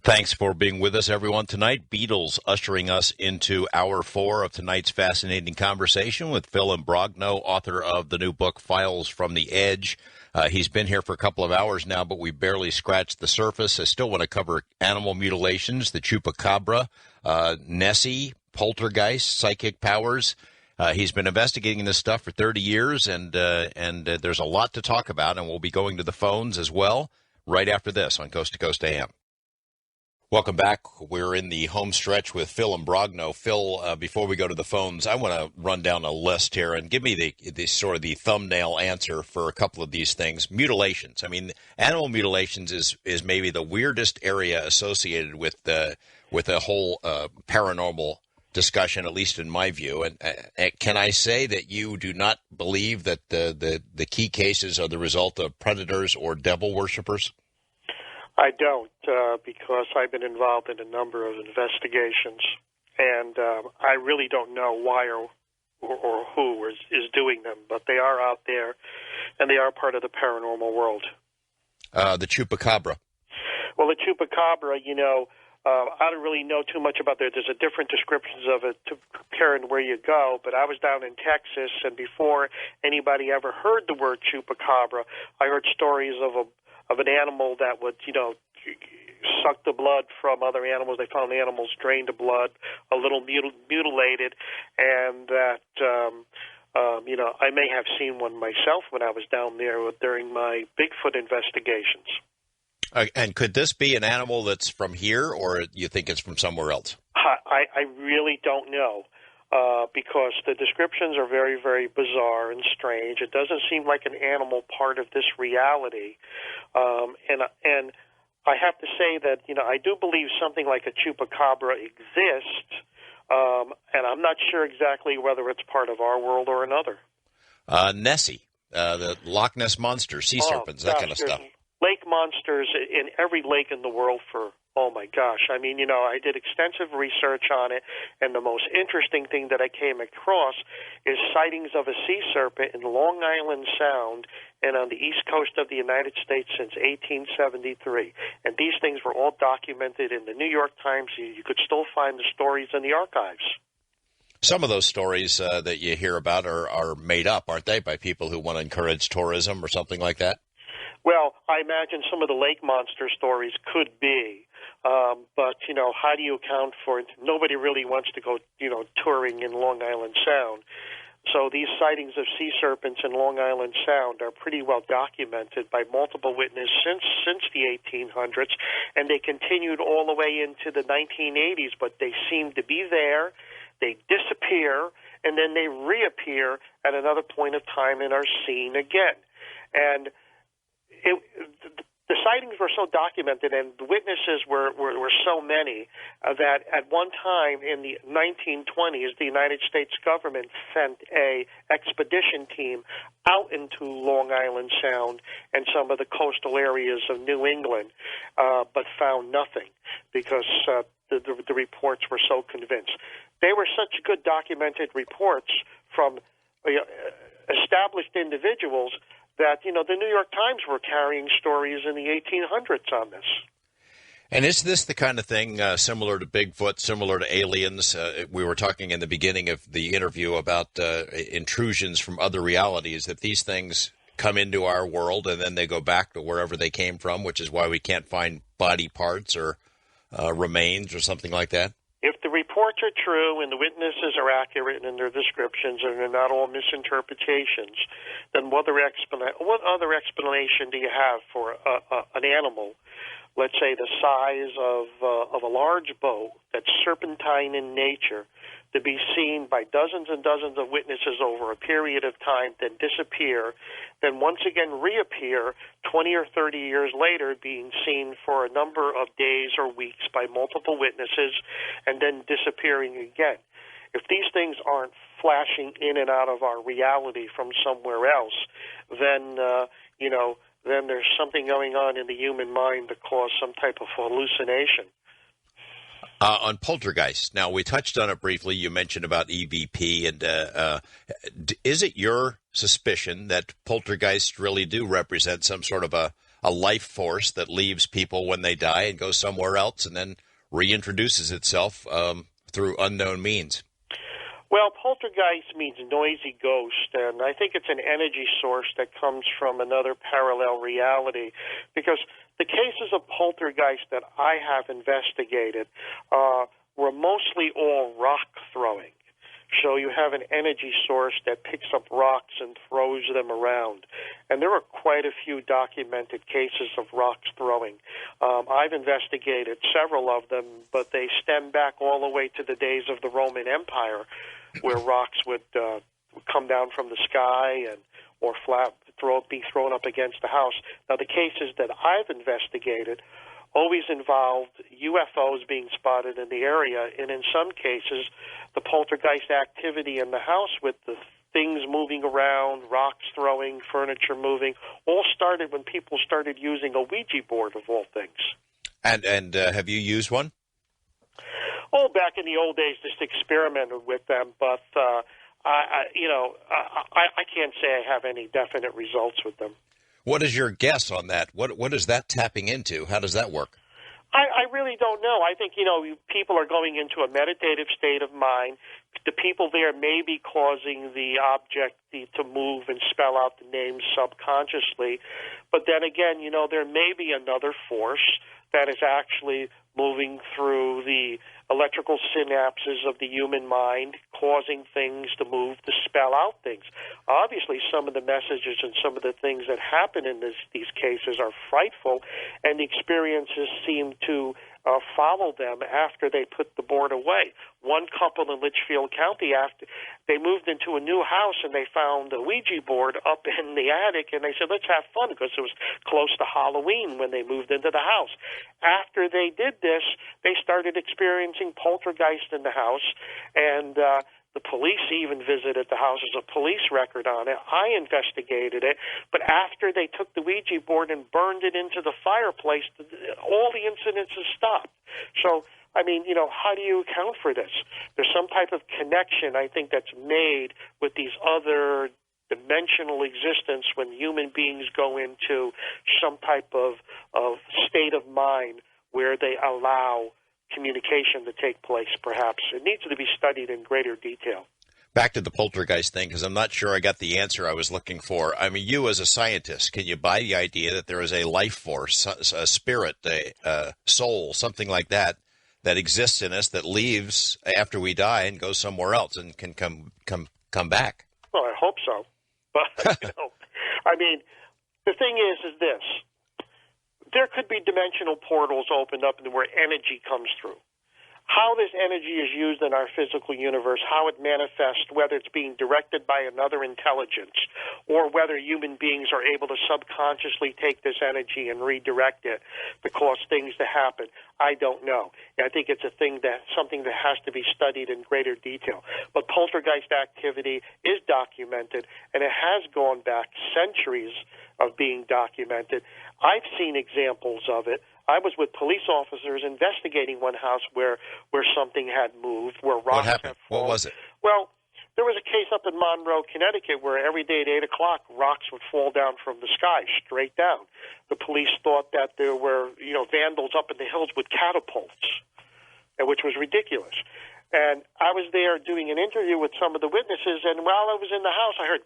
Thanks for being with us, everyone, tonight. Beatles ushering us into hour 4 of tonight's fascinating conversation with Phil Imbrogno, author of the new book, Files from the Edge. He's been here for a couple of hours now, but we barely scratched the surface. I still want to cover animal mutilations, the chupacabra, Nessie, poltergeist, psychic powers. He's been investigating this stuff for 30 years, and there's a lot to talk about, and we'll be going to the phones as well right after this on Coast to Coast AM. Welcome back. We're in the home stretch with Phil Imbrogno. Phil, before we go to the phones, I want to run down a list here and give me the sort of the thumbnail answer for a couple of these things. Mutilations. I mean, animal mutilations is maybe the weirdest area associated with the whole paranormal discussion, at least in my view. And can I say that you do not believe that the key cases are the result of predators or devil worshippers? I don't, because I've been involved in a number of investigations, and I really don't know why or who is doing them, but they are out there, and they are part of the paranormal world. The chupacabra. Well, the chupacabra, I don't really know too much about that. There's a different descriptions of it comparing where you go, but I was down in Texas, and before anybody ever heard the word chupacabra, I heard stories of an animal that would, suck the blood from other animals. They found animals drained the blood, a little mutilated, and that, I may have seen one myself when I was down there during my Bigfoot investigations. And could this be an animal that's from here, or you think it's from somewhere else? I really don't know. Because the descriptions are very, very bizarre and strange. It doesn't seem like an animal part of this reality. And I have to say that, I do believe something like a chupacabra exists, and I'm not sure exactly whether it's part of our world or another. Nessie, the Loch Ness Monster, sea serpents, that kind of stuff. Lake monsters in every lake in the world for, oh my gosh. I mean, I did extensive research on it, and the most interesting thing that I came across is sightings of a sea serpent in Long Island Sound and on the east coast of the United States since 1873. And these things were all documented in the New York Times. You could still find the stories in the archives. Some of those stories that you hear about are made up, aren't they, by people who want to encourage tourism or something like that? Well, I imagine some of the lake monster stories could be. But, how do you account for it? Nobody really wants to go, touring in Long Island Sound. So these sightings of sea serpents in Long Island Sound are pretty well documented by multiple witnesses since the 1800s, and they continued all the way into the 1980s, but they seem to be there, they disappear, and then they reappear at another point of time and are seen again. And the sightings were so documented, and the witnesses were so many that at one time in the 1920s, the United States government sent a expedition team out into Long Island Sound and some of the coastal areas of New England, but found nothing because the reports were so convinced. They were such good documented reports from established individuals that, the New York Times were carrying stories in the 1800s on this. And is this the kind of thing similar to Bigfoot, similar to aliens? We were talking in the beginning of the interview about intrusions from other realities, that these things come into our world and then they go back to wherever they came from, which is why we can't find body parts or remains or something like that? If the reports are true and the witnesses are accurate in their descriptions and they're not all misinterpretations, then what other explanation do you have for an animal, let's say the size of a large boat that's serpentine in nature, to be seen by dozens and dozens of witnesses over a period of time, then disappear, then once again reappear 20 or 30 years later, being seen for a number of days or weeks by multiple witnesses, and then disappearing again? If these things aren't flashing in and out of our reality from somewhere else, then, then there's something going on in the human mind that caused some type of hallucination. On poltergeist, now we touched on it briefly. You mentioned about EVP, and is it your suspicion that poltergeists really do represent some sort of a a life force that leaves people when they die and goes somewhere else and then reintroduces itself through unknown means. Well, poltergeist means noisy ghost, and I think it's an energy source that comes from another parallel reality, because the cases of poltergeist that I have investigated were mostly all rock throwing. So you have an energy source that picks up rocks and throws them around. And there are quite a few documented cases of rocks throwing. I've investigated several of them, but they stem back all the way to the days of the Roman Empire, where rocks would come down from the sky or be thrown up against the house. Now, the cases that I've investigated always involved UFOs being spotted in the area, and in some cases, the poltergeist activity in the house with the things moving around, rocks throwing, furniture moving, all started when people started using a Ouija board, of all things. And have you used one? Oh, back in the old days, just experimented with them, but I can't say I have any definite results with them. What is your guess on that? What is that tapping into? How does that work? I really don't know. I think, people are going into a meditative state of mind. The people there may be causing the object to move and spell out the names subconsciously. But then again, there may be another force that is actually moving through the electrical synapses of the human mind, causing things to move, to spell out things. Obviously, some of the messages and some of the things that happen in these cases are frightful, and the experiences seem to follow them after they put the board away. One couple in Litchfield County, after they moved into a new house and they found a Ouija board up in the attic, and they said, let's have fun, because it was close to Halloween when they moved into the house. After they did this, they started experiencing poltergeist in the house, and the police even visited the house. There's a police record on it. I investigated it. But after they took the Ouija board and burned it into the fireplace, all the incidences stopped. So, how do you account for this? There's some type of connection, I think, that's made with these other dimensional existence when human beings go into some type of state of mind where they allow communication to take place, perhaps. It needs to be studied in greater detail. Back to the poltergeist thing, because I'm not sure I got the answer I was looking for. I mean, you as a scientist, can you buy the idea that there is a life force, a spirit, a soul, something like that exists in us that leaves after we die and goes somewhere else and can come back? Well, I hope so. But, the thing is this. There could be dimensional portals opened up where energy comes through. How this energy is used in our physical universe, how it manifests, whether it's being directed by another intelligence or whether human beings are able to subconsciously take this energy and redirect it to cause things to happen, I don't know. I think it's something that has to be studied in greater detail. But poltergeist activity is documented, and it has gone back centuries of being documented. I've seen examples of it. I was with police officers investigating one house where something had moved, where rocks had fallen. What was it? Well, there was a case up in Monroe, Connecticut, where every day at 8 o'clock, rocks would fall down from the sky, straight down. The police thought that there were, vandals up in the hills with catapults, which was ridiculous. And I was there doing an interview with some of the witnesses, and while I was in the house, I heard,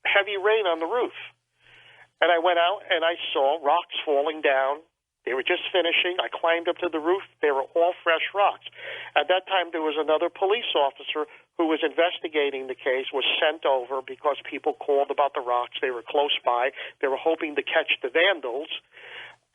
heavy rain on the roof. And I went out, and I saw rocks falling down. They were just finishing. I climbed up to the roof. They were all fresh rocks. At that time, there was another police officer who was investigating the case, was sent over because people called about the rocks. They were close by. They were hoping to catch the vandals.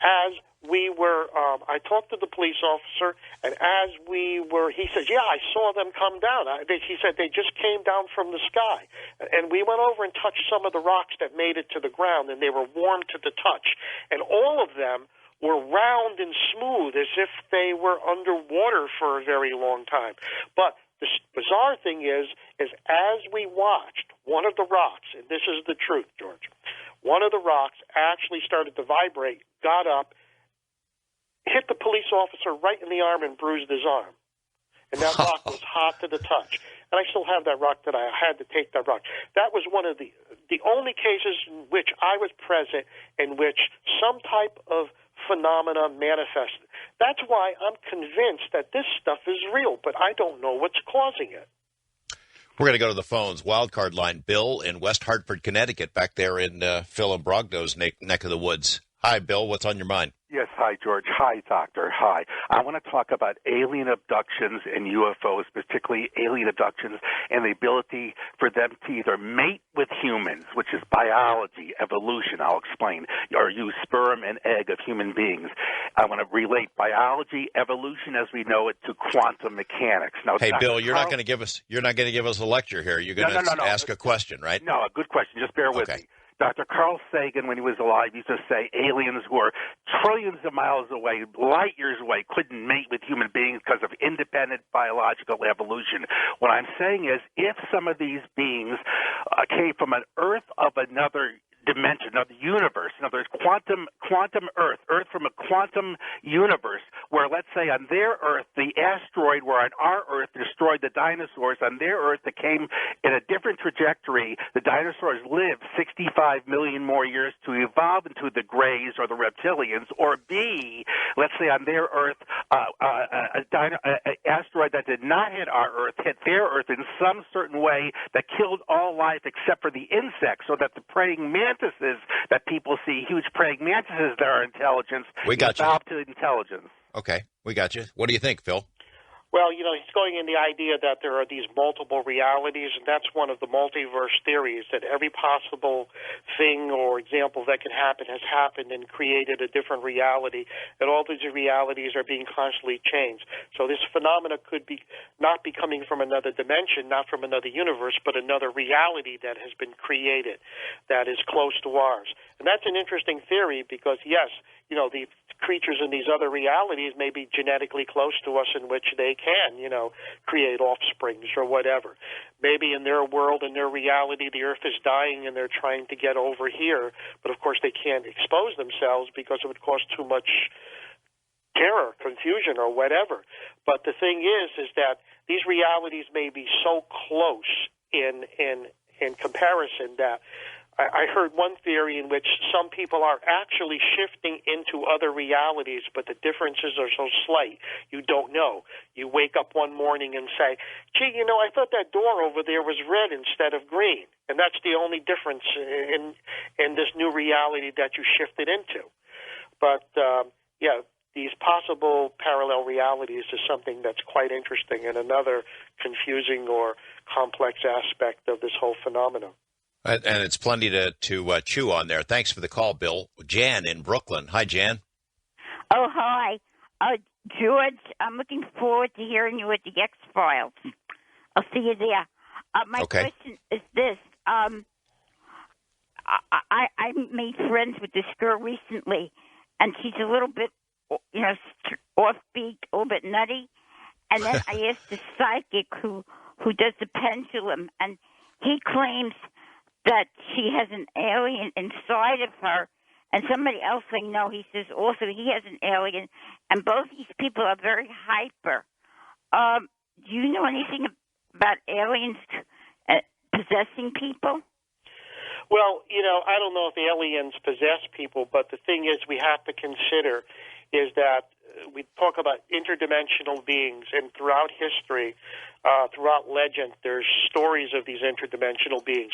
As we were, I talked to the police officer, and he says, yeah, I saw them come down. He said they just came down from the sky. And we went over and touched some of the rocks that made it to the ground, and they were warm to the touch. And all of them were round and smooth, as if they were underwater for a very long time. But the bizarre thing is as we watched, one of the rocks, and this is the truth, George, one of the rocks actually started to vibrate, got up, hit the police officer right in the arm and bruised his arm. And that rock was hot to the touch. And I still have that rock today. I had to take that rock. That was one of the the only cases in which I was present in which some type of phenomena manifested. That's why I'm convinced that this stuff is real, but I don't know what's causing it. We're going to go to the phones. Wildcard line, Bill in West Hartford, Connecticut, back there in Phil and Brogno's neck of the woods. Hi, Bill. What's on your mind? Yes, hi, George. Hi, Doctor. Hi. I want to talk about alien abductions and UFOs, particularly alien abductions and the ability for them to either mate with humans, which is biology, evolution, I'll explain, or use sperm and egg of human beings. I want to relate biology, evolution as we know it, to quantum mechanics. Now, hey, Dr. Bill, you're not going to give us a lecture here. You're going to ask a question, right? No, a good question. Just bear with me. Dr. Carl Sagan, when he was alive, used to say aliens who are trillions of miles away, light years away, couldn't mate with human beings because of independent biological evolution. What I'm saying is, if some of these beings came from an Earth of another dimension, of the universe. In other words, quantum Earth from a quantum universe, where, let's say, on their Earth, the asteroid where on our Earth destroyed the dinosaurs, on their Earth it came in a different trajectory. The dinosaurs lived 65 million more years to evolve into the Greys or the reptilians, or B, let's say on their Earth, an asteroid that did not hit our Earth hit their Earth in some certain way that killed all life except for the insects, so that the praying mantises that people see, huge praying mantises that are intelligence, evolved to intelligence. Okay, we got you. What do you think, Phil? Well, he's going in the idea that there are these multiple realities, and that's one of the multiverse theories, that every possible thing or example that can happen has happened and created a different reality, and all these realities are being constantly changed. So this phenomena could be not be coming from another dimension, not from another universe, but another reality that has been created that is close to ours. And that's an interesting theory because, yes, the creatures in these other realities may be genetically close to us in which they can, create offsprings or whatever. Maybe in their world, in their reality, the Earth is dying and they're trying to get over here, but of course they can't expose themselves because it would cause too much terror, confusion, or whatever. But the thing is that these realities may be so close in comparison that I heard one theory in which some people are actually shifting into other realities, but the differences are so slight, you don't know. You wake up one morning and say, gee, I thought that door over there was red instead of green. And that's the only difference in this new reality that you shifted into. But, these possible parallel realities is something that's quite interesting and another confusing or complex aspect of this whole phenomenon. And it's plenty to chew on there. Thanks for the call, Bill. Jan in Brooklyn. Hi, Jan. Oh, hi. George, I'm looking forward to hearing you at the X-Files. I'll see you there. My question is this. I made friends with this girl recently, and she's a little bit, offbeat, a little bit nutty. And then I asked the psychic who does the pendulum, and he claims that she has an alien inside of her, and somebody else I know, he says also he has an alien, and both these people are very hyper. Do you know anything about aliens possessing people? Well, I don't know if aliens possess people, but the thing is we have to consider is that we talk about interdimensional beings, and throughout history, throughout legend, there's stories of these interdimensional beings.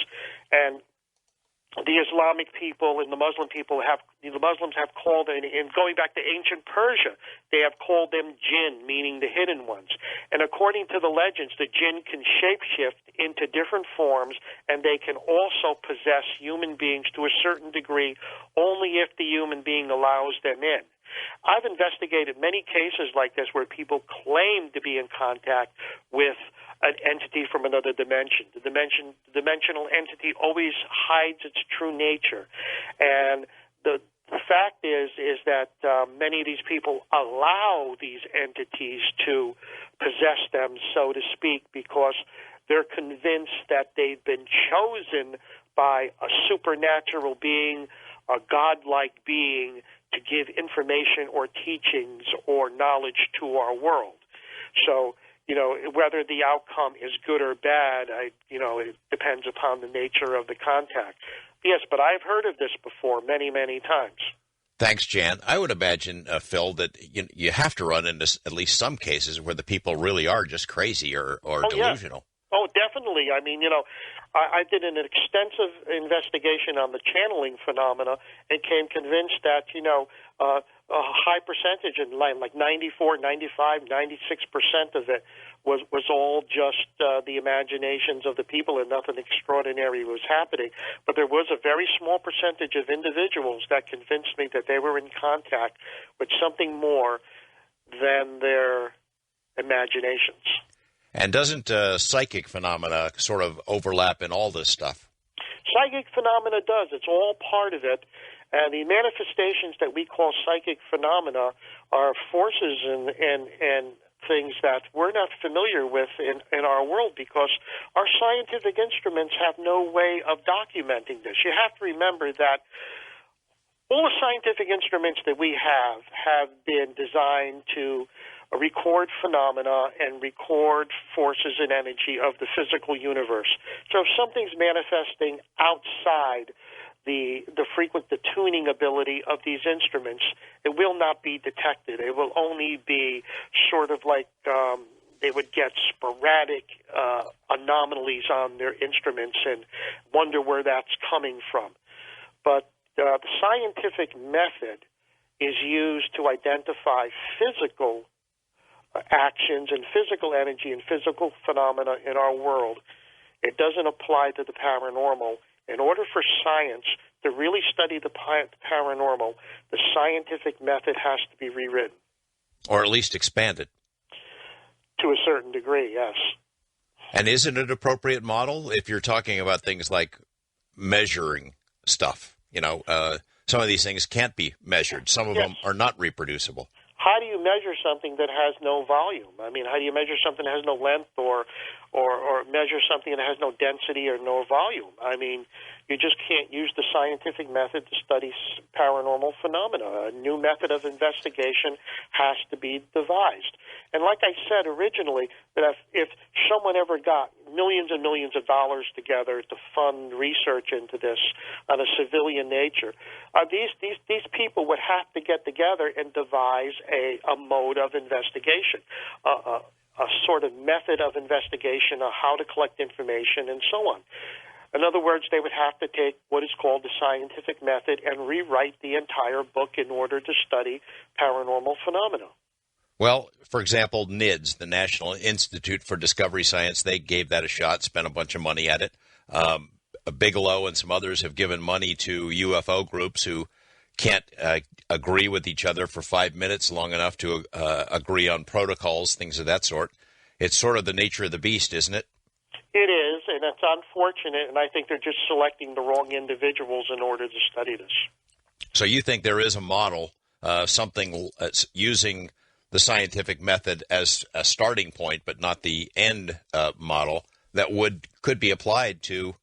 And the Islamic people and the Muslims have called, and going back to ancient Persia, they have called them jinn, meaning the hidden ones. And according to the legends, the jinn can shapeshift into different forms, and they can also possess human beings to a certain degree, only if the human being allows them in. I've investigated many cases like this where people claim to be in contact with an entity from another dimension. The dimensional entity always hides its true nature. And the fact is that many of these people allow these entities to possess them, so to speak, because they're convinced that they've been chosen by a supernatural being, a godlike being, to give information or teachings or knowledge to our world. So whether the outcome is good or bad, it depends upon the nature of the contact. Yes, but I've heard of this before many, many times. Thanks, Jan. I would imagine, Phil, that you have to run into at least some cases where the people really are just crazy or delusional. Yeah. Oh, definitely. I mean, I did an extensive investigation on the channeling phenomena and came convinced that, a high percentage, like 94, 95, 96% of it was all just the imaginations of the people and nothing extraordinary was happening. But there was a very small percentage of individuals that convinced me that they were in contact with something more than their imaginations. And doesn't psychic phenomena sort of overlap in all this stuff? Psychic phenomena does. It's all part of it. And the manifestations that we call psychic phenomena are forces and things that we're not familiar with in our world because our scientific instruments have no way of documenting this. You have to remember that all the scientific instruments that we have been designed to record phenomena and record forces and energy of the physical universe. So if something's manifesting outside the tuning ability of these instruments, it will not be detected. It will only be sort of like they would get sporadic anomalies on their instruments and wonder where that's coming from. But the scientific method is used to identify physical actions and physical energy and physical phenomena in our world. It doesn't apply to the paranormal. In order for science to really study the paranormal, the scientific method has to be rewritten. Or at least expanded. To a certain degree, yes. And isn't it an appropriate model if you're talking about things like measuring stuff? Some of these things can't be measured. Some of them are not reproducible. How do you measure something that has no volume? I mean, how do you measure something that has no length or measure something that has no density or no volume? I mean, you just can't use the scientific method to study paranormal phenomena. A new method of investigation has to be devised. And like I said originally, that if someone ever got millions and millions of dollars together to fund research into this on a civilian nature, these people would have to get together and devise a mode of investigation, a sort of method of investigation of how to collect information and so on. In other words, they would have to take what is called the scientific method and rewrite the entire book in order to study paranormal phenomena. Well, for example, NIDS, the National Institute for Discovery Science, they gave that a shot, spent a bunch of money at it. Bigelow and some others have given money to UFO groups who can't agree with each other for 5 minutes long enough to agree on protocols, things of that sort. It's sort of the nature of the beast, isn't it? It is, and it's unfortunate, and I think they're just selecting the wrong individuals in order to study this. So you think there is a model, something using the scientific method as a starting point, but not the end model that could be applied to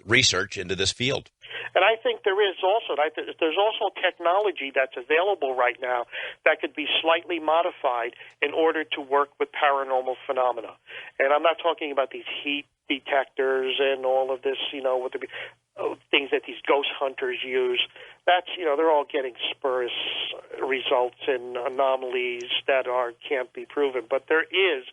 research into this field? And I think there is also, there's also technology that's available right now that could be slightly modified in order to work with paranormal phenomena. And I'm not talking about these heat detectors and all of this, with the things that these ghost hunters use. That's, they're all getting spurious results and anomalies that can't be proven. But there is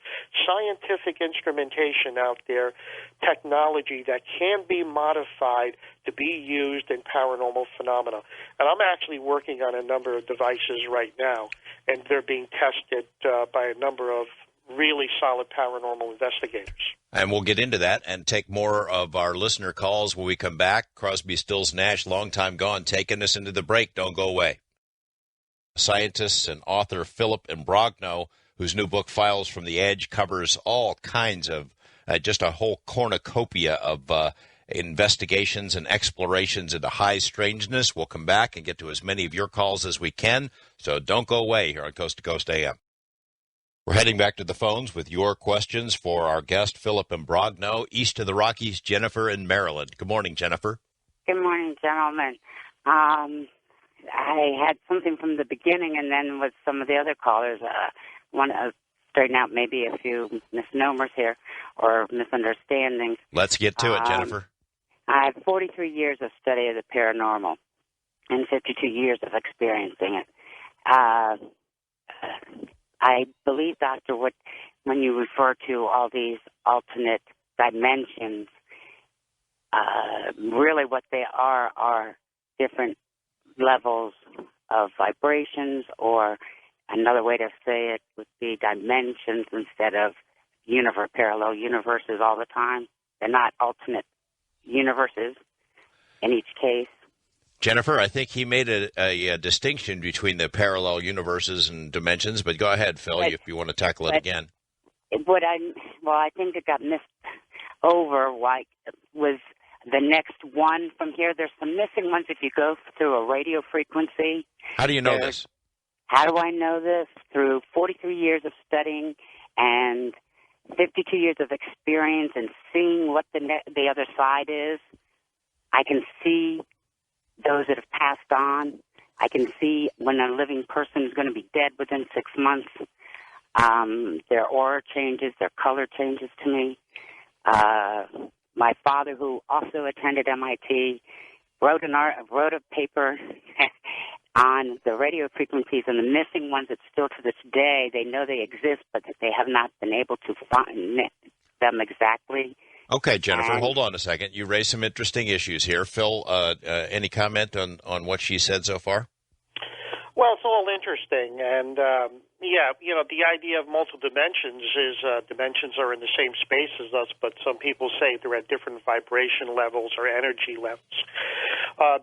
scientific instrumentation out there, technology that can be modified to be used in paranormal phenomena. And I'm actually working on a number of devices right now, and they're being tested by a number of really solid paranormal investigators. And we'll get into that and take more of our listener calls when we come back. Crosby, Stills, Nash, long time gone, taking us into the break. Don't go away. Scientist and author Philip Imbrogno, whose new book, Files from the Edge, covers all kinds of, just a whole cornucopia of investigations and explorations into high strangeness. We'll come back and get to as many of your calls as we can, so don't go away here on Coast to Coast AM. We're heading back to the phones with your questions for our guest, Philip Imbrogno, east of the Rockies, Jennifer in Maryland. Good morning, Jennifer. Good morning, gentlemen. I had something from the beginning, and then with some of the other callers, straighten out maybe a few misnomers here or misunderstandings. Let's get to it, Jennifer. I have 43 years of study of the paranormal and 52 years of experiencing it. I believe, Doctor, when you refer to all these alternate dimensions, really what they are different levels of vibrations, or another way to say it would be dimensions instead of parallel universes all the time. They're not alternate universes in each case. Jennifer, I think he made a distinction between the parallel universes and dimensions, but go ahead, Phil, if you want to tackle it again. I think it got missed over. Was the next one from here? There's some missing ones if you go through a radio frequency. How do you know this? How do I know this? Through 43 years of studying and 52 years of experience and seeing what the other side is. I can see those that have passed on. I can see when a living person is going to be dead within 6 months. Their aura changes, their color changes to me. My father, who also attended MIT, wrote a paper on the radio frequencies and the missing ones that still to this day, they know they exist, but that they have not been able to find them exactly. Okay, Jennifer, hold on a second. You raised some interesting issues here. Phil, any comment on what she said so far? Well, it's all interesting, and the idea of multiple dimensions is dimensions are in the same space as us, but some people say they're at different vibration levels or energy levels.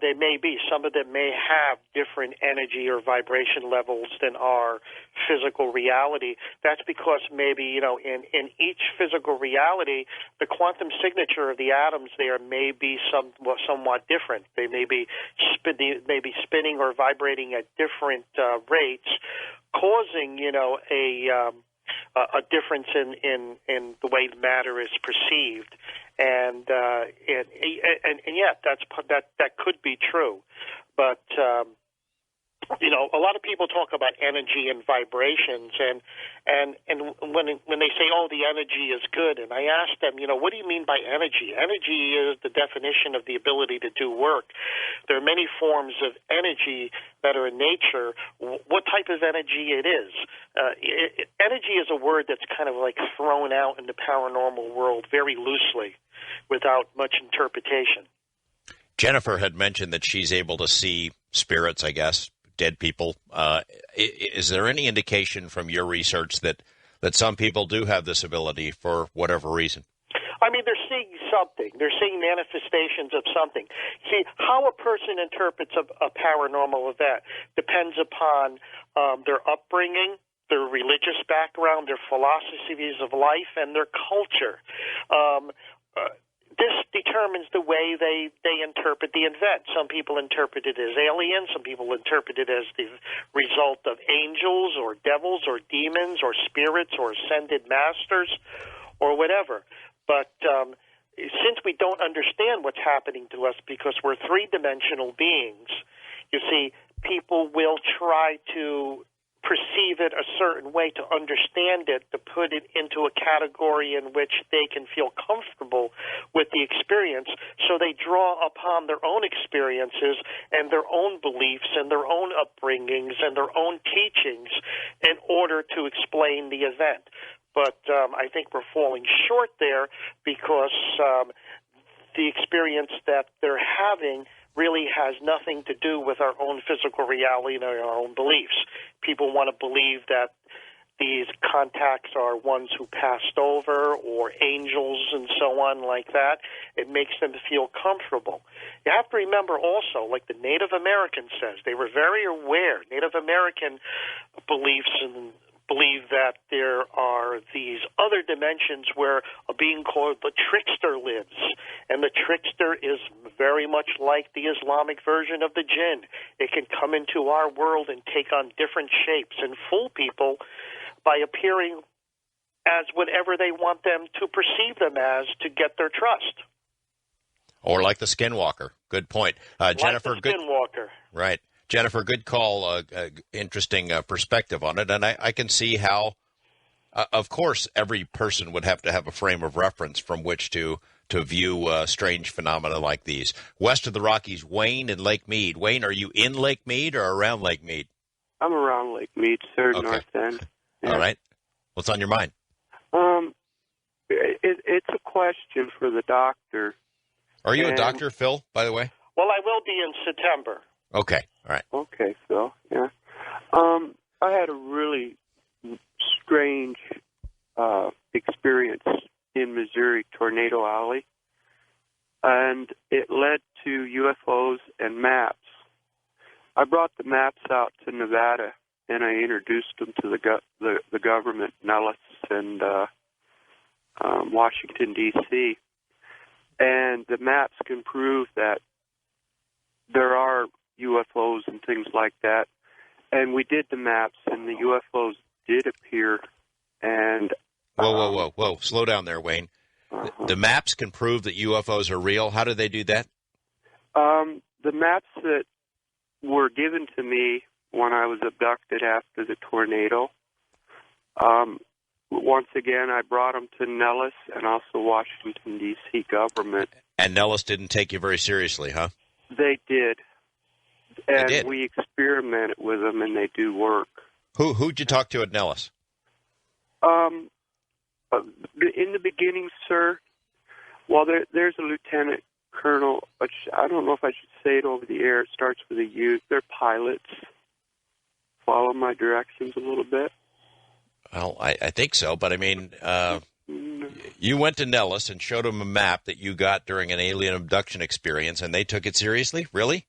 They may be. Some of them may have different energy or vibration levels than our physical reality. That's because maybe, in each physical reality, the quantum signature of the atoms there may be somewhat different. They may be spinning or vibrating at different rates, causing, a difference in the way matter is perceived. And that could be true, but a lot of people talk about energy and vibrations, and when they say, oh, the energy is good, and I ask them, what do you mean by energy? Energy is the definition of the ability to do work. There are many forms of energy that are in nature. What type of energy it is? Energy is a word that's kind of like thrown out in the paranormal world very loosely, without much interpretation. Jennifer had mentioned that she's able to see spirits, I guess, dead people. Is there any indication from your research that some people do have this ability for whatever reason? I mean, they're seeing something. They're seeing manifestations of something. See, how a person interprets a paranormal event depends upon their upbringing, their religious background, their philosophies of life, and their culture. This determines the way they interpret the event. Some people interpret it as aliens. Some people interpret it as the result of angels or devils or demons or spirits or ascended masters or whatever. But since we don't understand what's happening to us because we're three-dimensional beings, you see, people will try to perceive it a certain way, to understand it, to put it into a category in which they can feel comfortable with the experience. So they draw upon their own experiences and their own beliefs and their own upbringings and their own teachings in order to explain the event. But I think we're falling short there because the experience that they're having really has nothing to do with our own physical reality and our own beliefs. People want to believe that these contacts are ones who passed over or angels and so on like that. It makes them feel comfortable. You have to remember also, like the Native American says, they were very aware. Native American beliefs and believe that there are these other dimensions where a being called the trickster lives, and the trickster is very much like the Islamic version of the jinn. It can come into our world and take on different shapes and fool people by appearing as whatever they want them to perceive them as to get their trust. Or like the skinwalker. Good point. Jennifer, like the skinwalker. Right. Jennifer, good call, interesting perspective on it, and I can see how Of course, every person would have to have a frame of reference from which to view strange phenomena like these. West of the Rockies, Wayne in Lake Mead. Wayne, are you in Lake Mead or around Lake Mead? I'm around Lake Mead, sir, Okay. North End. Yeah. All right. What's on your mind? It's a question for the doctor. Are you a doctor, Phil, by the way? Well, I will be in September. Okay. All right. Okay, Phil. Yeah. I had a really strange experience in Missouri, Tornado Alley, and it led to UFOs and maps. I brought the maps out to Nevada, and I introduced them to the government, Nellis and Washington, D.C., and the maps can prove that there are UFOs and things like that. And we did the maps, and the UFOs did appear. And Whoa. Slow down there, Wayne. The maps can prove that UFOs are real. How do they do that? The maps that were given to me when I was abducted after the tornado, once again, I brought them to Nellis and also Washington, D.C. government. And Nellis didn't take you very seriously, huh? They did. And they did. We experimented with them, and they do work. Who'd you talk to at Nellis? In the beginning, sir, well, there's a lieutenant colonel. I don't know if I should say it over the air. It starts with a U. They're pilots. Follow my directions a little bit. Well, I think so, but I mean, you went to Nellis and showed them a map that you got during an alien abduction experience, and they took it seriously? Really?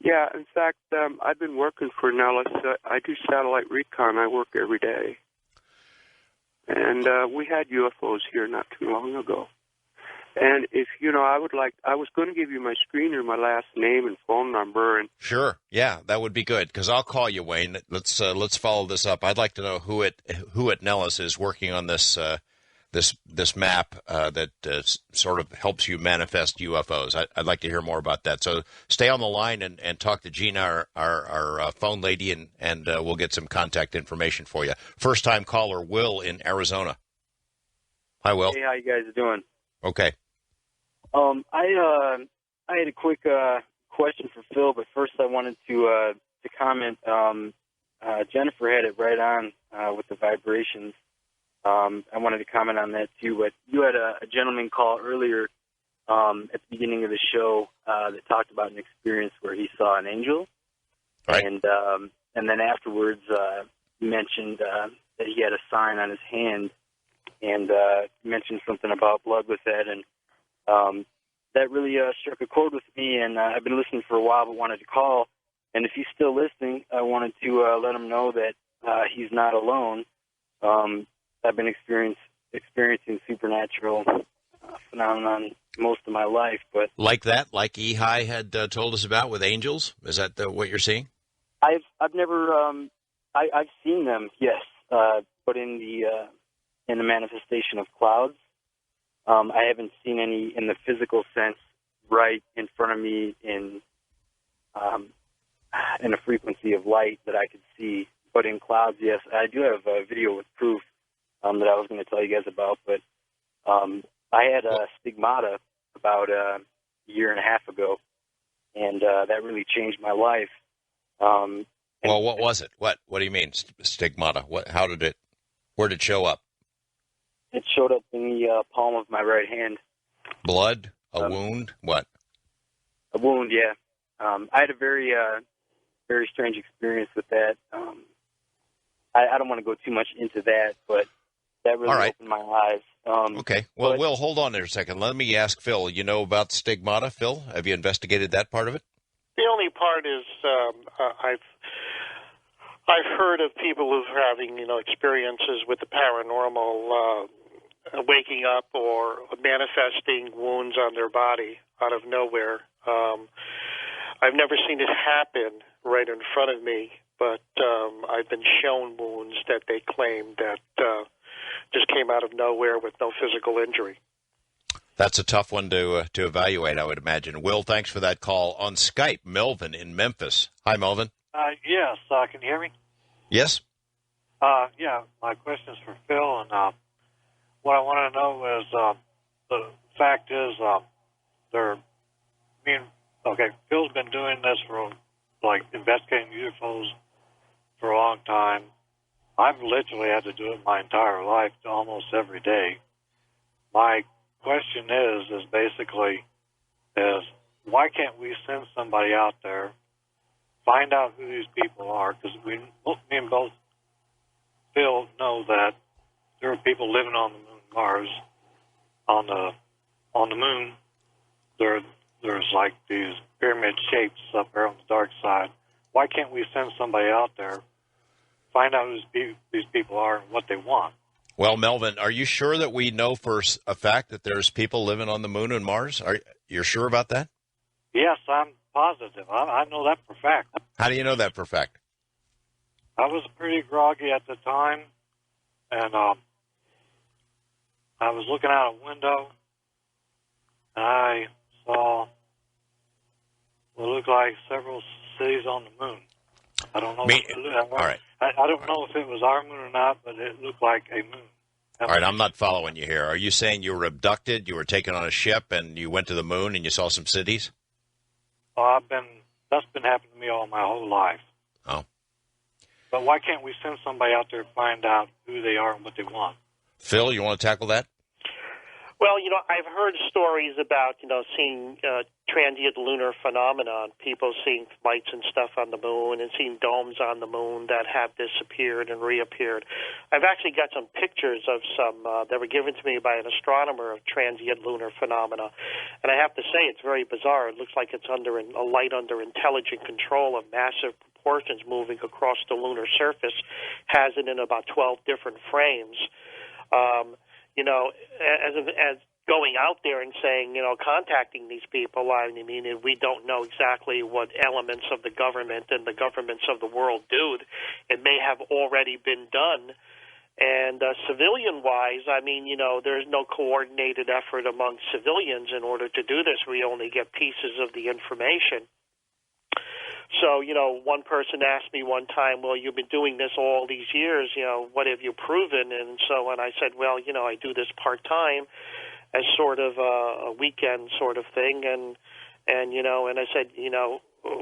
Yeah, in fact, I've been working for Nellis. I do satellite recon. I work every day. And we had UFOs here not too long ago. And if, I was going to give you my screener, my last name and phone number. And Sure. Yeah, that would be good, because I'll call you, Wayne. Let's follow this up. I'd like to know who at Nellis is working on this this map that sort of helps you manifest UFOs. I'd like to hear more about that. So stay on the line and talk to Gina, our phone lady, and we'll get some contact information for you. First-time caller, Will in Arizona. Hi, Will. Hey, how you guys doing? Okay. I had a quick question for Phil, but first I wanted to comment. Jennifer had it right on with the vibrations. I wanted to comment on that too, but you had a gentleman call earlier at the beginning of the show that talked about an experience where he saw an angel, right. And then afterwards mentioned that he had a sign on his hand, and mentioned something about blood with that, and that really struck a chord with me, and I've been listening for a while but wanted to call, and if he's still listening, I wanted to let him know that he's not alone. I've been experiencing supernatural phenomenon most of my life, but like that, like Ehi had told us about with angels. Is that what you're seeing? I've never I've seen them, yes, but in the manifestation of clouds. I haven't seen any in the physical sense right in front of me in a frequency of light that I could see. But in clouds, yes, I do have a video with proof that I was going to tell you guys about. But I had stigmata about a year and a half ago, and that really changed my life. Well, what was it? What do you mean, stigmata? Where did it show up? It showed up in the palm of my right hand. Blood? A wound? What? A wound, yeah. I had a very strange experience with that. I don't want to go too much into that, but that really opened my eyes. Okay. Well, Will, hold on there a second. Let me ask Phil. You know about stigmata, Phil? Have you investigated that part of it? The only part is I've heard of people who are having experiences with the paranormal, waking up or manifesting wounds on their body out of nowhere. I've never seen it happen right in front of me, but I've been shown wounds that they claim that just came out of nowhere with no physical injury. That's a tough one to evaluate, I would imagine. Will, thanks for that call. On Skype, Melvin in Memphis. Hi, Melvin. Yes, can you hear me? Yes. Yeah, my question is for Phil, and what I want to know is the fact is Phil's been doing this for like investigating UFOs for a long time. I've literally had to do it my entire life, almost every day. My question is basically why can't we send somebody out there, find out who these people are? Because me and both Phil know that there are people living on the moon, Mars. On the moon, there's like these pyramid shapes up there on the dark side. Why can't we send somebody out there, find out who these people are and what they want? Well, Melvin, are you sure that we know for a fact that there's people living on the moon and Mars? Are you sure about that? Yes, I'm positive. I know that for a fact. How do you know that for a fact? I was pretty groggy at the time, and I was looking out a window, and I saw what looked like several cities on the moon. I don't know. All right. I don't know if it was our moon or not, but it looked like a moon. All right, I'm not following you here. Are you saying you were abducted, you were taken on a ship, and you went to the moon and you saw some cities? Oh, that's been happening to me all my whole life. Oh. But why can't we send somebody out there to find out who they are and what they want? Phil, you want to tackle that? Well, I've heard stories about, seeing transient lunar phenomenon, people seeing lights and stuff on the moon and seeing domes on the moon that have disappeared and reappeared. I've actually got some pictures of some that were given to me by an astronomer of transient lunar phenomena. And I have to say, it's very bizarre. It looks like it's under a light under intelligent control of massive proportions moving across the lunar surface, has it in about 12 different frames. As going out there and saying, contacting these people, I mean, we don't know exactly what elements of the government and the governments of the world do. It may have already been done. And civilian-wise, I mean, there's no coordinated effort among civilians in order to do this. We only get pieces of the information. So, one person asked me one time, well, you've been doing this all these years, what have you proven? And so when I said, well, I do this part-time as sort of a weekend sort of thing. And I said,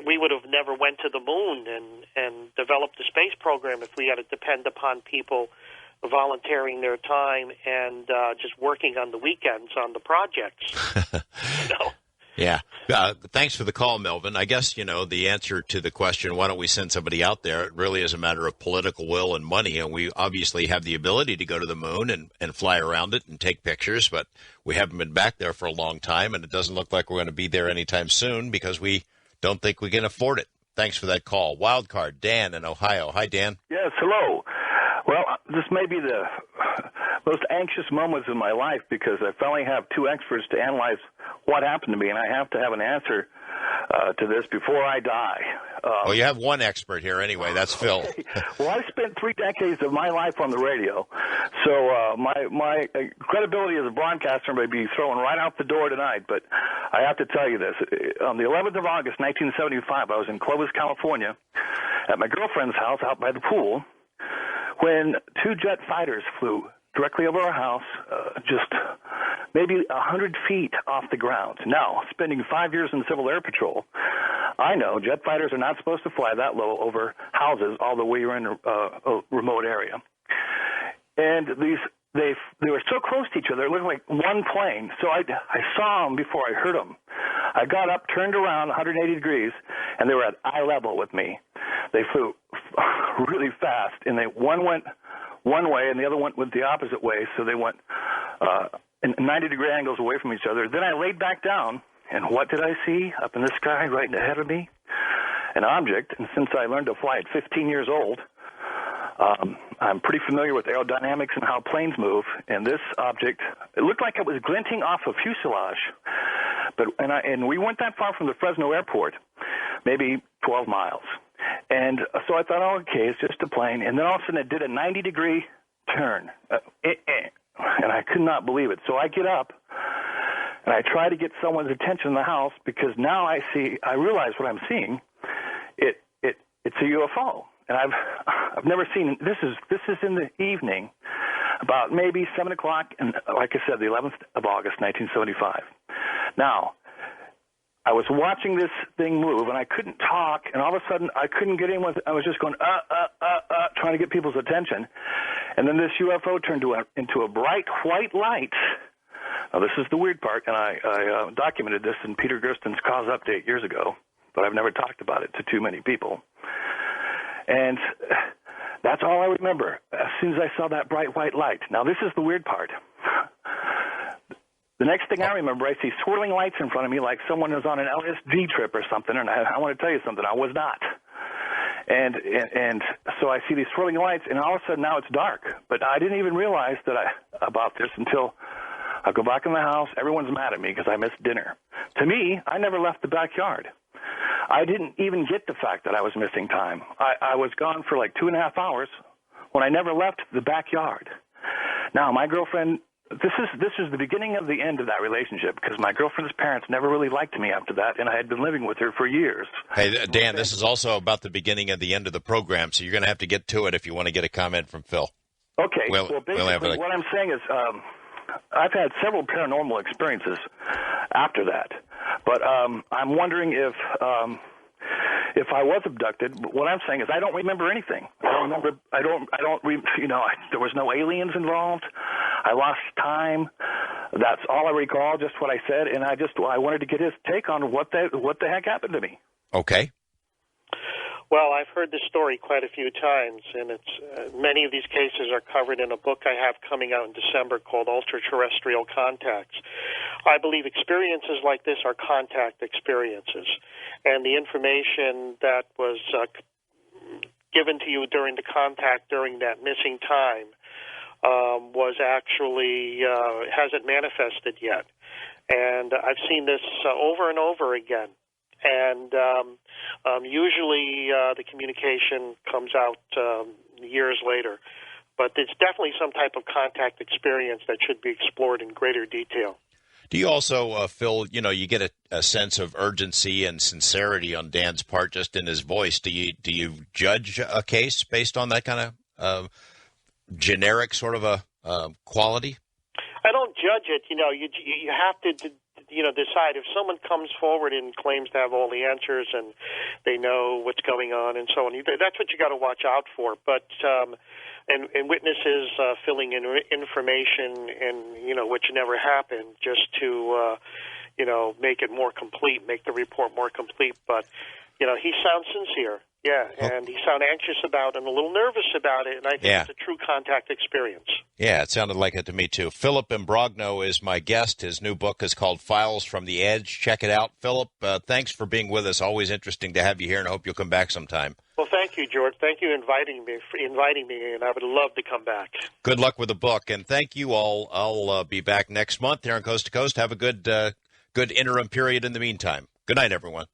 we would have never went to the moon and developed the space program if we had to depend upon people volunteering their time and just working on the weekends on the projects. Yeah. Thanks for the call, Melvin. I guess, the answer to the question, why don't we send somebody out there, it really is a matter of political will and money. And we obviously have the ability to go to the moon and fly around it and take pictures, but we haven't been back there for a long time, and it doesn't look like we're going to be there anytime soon because we don't think we can afford it. Thanks for that call. Wildcard, Dan in Ohio. Hi, Dan. Yes, hello. Well, this may be the most anxious moments in my life because I finally have two experts to analyze what happened to me, and I have to have an answer to this before I die. Well, you have one expert here anyway. That's Phil. Okay. Well, I spent 3 decades of my life on the radio, so my credibility as a broadcaster may be thrown right out the door tonight, but I have to tell you this. On the 11th of August, 1975, I was in Clovis, California, at my girlfriend's house out by the pool, when 2 jet fighters flew directly over our house, just maybe 100 feet off the ground. Now, spending 5 years in Civil Air Patrol, I know jet fighters are not supposed to fly that low over houses, although we were in a remote area. And they were so close to each other, it looked like one plane. So I saw them before I heard them. I got up, turned around 180 degrees, and they were at eye level with me. They flew really fast, and one went one way and the other went the opposite way, so they went in 90-degree angles away from each other. Then I laid back down, and what did I see up in the sky right ahead of me? An object, and since I learned to fly at 15 years old, I'm pretty familiar with aerodynamics and how planes move, and this object, it looked like it was glinting off a fuselage, and we weren't that far from the Fresno airport, maybe 12 miles. And so I thought, oh, okay, it's just a plane. And then all of a sudden it did a 90-degree turn, and I could not believe it. So I get up, and I try to get someone's attention in the house because now I realize what I'm seeing. It's a UFO. and I've never seen this is in the evening, about maybe 7 o'clock, and like I said, the 11th of August, 1975. Now, I was watching this thing move, and I couldn't talk, and all of a sudden, I couldn't get anyone. I was just going, trying to get people's attention. And then this UFO turned into a bright white light. Now, this is the weird part, and I documented this in Peter Gersten's Cause Update years ago, but I've never talked about it to too many people. And that's all I remember as soon as I saw that bright white light. Now, this is the weird part. The next thing I remember, I see swirling lights in front of me like someone was on an LSD trip or something, and I want to tell you something, I was not. And so I see these swirling lights, and all of a sudden now it's dark. But I didn't even realize about this until I go back in the house. Everyone's mad at me because I missed dinner. To me, I never left the backyard. I didn't even get the fact that I was missing time. I was gone for like 2.5 hours when I never left the backyard. Now, my girlfriend... This is the beginning of the end of that relationship because my girlfriend's parents never really liked me after that, and I had been living with her for years. Hey, Dan, this is also about the beginning of the end of the program, so you're going to have to get to it if you want to get a comment from Phil. Okay. Well, basically, what I'm saying is I've had several paranormal experiences after that, but I'm wondering if I was abducted. What I'm saying is I don't remember anything. There was no aliens involved. I lost time. That's all I recall, just what I said, and I wanted to get his take on what the heck happened to me. Okay. Well, I've heard this story quite a few times, and it's many of these cases are covered in a book I have coming out in December called Ultra-Terrestrial Contacts. I believe experiences like this are contact experiences, and the information that was given to you during the contact during that missing time was actually hasn't manifested yet. And I've seen this over and over again. And usually the communication comes out years later. But it's definitely some type of contact experience that should be explored in greater detail. Do you also, Phil, you get a sense of urgency and sincerity on Dan's part just in his voice? Do you judge a case based on that kind of generic sort of a quality? I don't judge it. You have to decide if someone comes forward and claims to have all the answers and they know what's going on and so on. That's what you got to watch out for. But and witnesses filling in information and which never happened just to make it more complete, make the report more complete. But he sounds sincere. Yeah, and he sounded anxious about it and a little nervous about it, and I think it's a true contact experience. Yeah, it sounded like it to me, too. Philip Imbrogno is my guest. His new book is called Files from the Edge. Check it out. Philip, thanks for being with us. Always interesting to have you here, and I hope you'll come back sometime. Well, thank you, George. Thank you for inviting me, and I would love to come back. Good luck with the book, and thank you all. I'll be back next month here on Coast to Coast. Have a good interim period in the meantime. Good night, everyone.